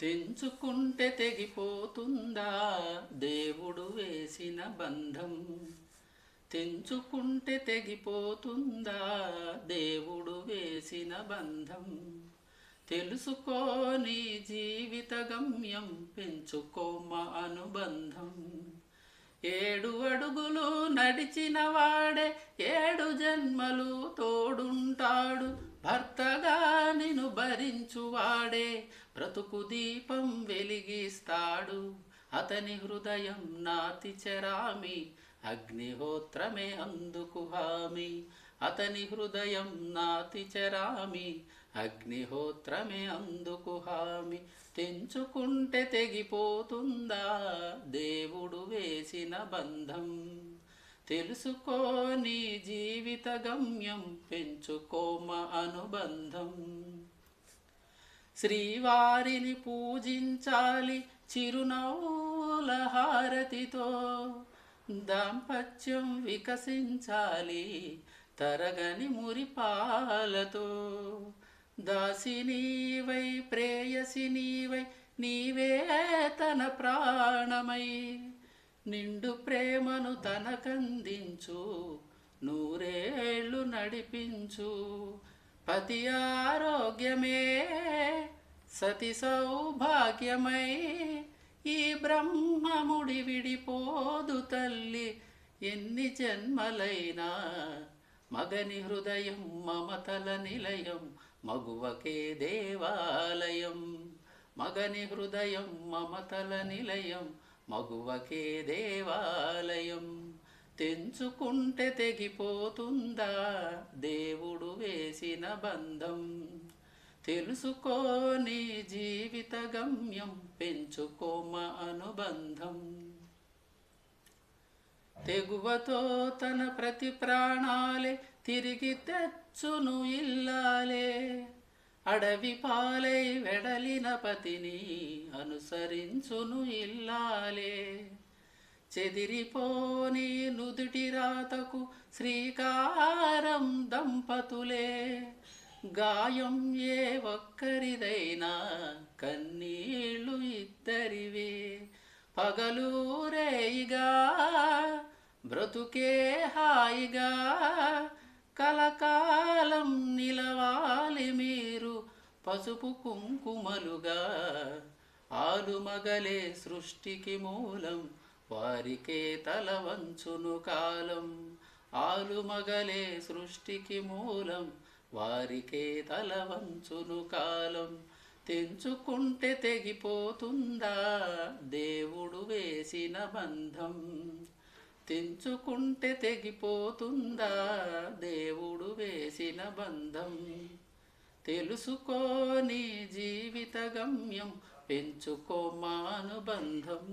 తెంచుకుంటే తెగిపోతుందా దేవుడు వేసిన బంధం? తెంచుకుంటే తెగిపోతుందా దేవుడు వేసిన బంధం? తెలుసుకోని జీవిత గమ్యం, పెంచుకోమ అనుబంధం. 7 అడుగులు నడిచిన వాడే 7 జన్మలు తోడుంటాడు. భర్తగా నిన్ను భరించువాడే బ్రతుకు దీపం వెలిగిస్తాడు. అతని హృదయం నాతి చెరామి, అగ్నిహోత్రమే అందుకు హామీ. అతని హృదయం నాతి చెరామి, అగ్నిహోత్రమే అందుకు హామీ. తెంచుకుంటే తెగిపోతుందా దేవుడు వేసిన బంధం? తెలుసుకోని జీవిత గమ్యం, పెంచుకోమ అనుబంధం. శ్రీవారిని పూజించాలి చిరునవ్వుల హారతితో, దాంపత్యం వికసించాలి తరగని మురిపాలతో. దాసినీవై ప్రేయసినీవై నీవే తన ప్రాణమై, నిండు ప్రేమను తనకందించు, నూరేళ్ళు నడిపించు. పతి ఆరోగ్యమే సతి సౌభాగ్యమై, ఈ బ్రహ్మముడి విడిపోదు తల్లి ఎన్ని జన్మలైనా. మగని హృదయం మమతల నిలయం, మగువకే దేవాలయం. మగని హృదయం మమతల నిలయం, మగువకే దేవాలయం. తెంచుకుంటే తెగిపోతుందా దేవుడు వేసిన బంధం? తెలుసుకోని జీవిత గమ్యం, పెంచుకోమ అనుబంధం. తెగువతో తన ప్రతి ప్రాణాలే తిరిగి తెచ్చును ఇల్లాలే. అడవి పాలై వెడలిన పతిని అనుసరించును ఇల్లాలే. చెదిరిపోని నుదుటి రాతకు శ్రీకారం దంపతులే. గాయం ఏ ఒక్కరిదైనా కన్నీళ్ళు ఇద్దరివే. పగలూరేయిగా బ్రతుకే హాయిగా, కలకాలం నిలవాలి మీరు పసుపు కుంకుమలుగా. ఆలుమగలే సృష్టికి మూలం, వారికే తల వంచును కాలం. ఆలుమగలే సృష్టికి మూలం, వారికే తల వంచును కాలం. తెంచుకుంటే తెగిపోతుందా దేవుడు వేసిన బంధం? తెంచుకుంటే తెగిపోతుందా దేవుడు వేసిన బంధం? తెలుసుకోని జీవిత గమ్యం, పెంచుకోమ అనుబంధం.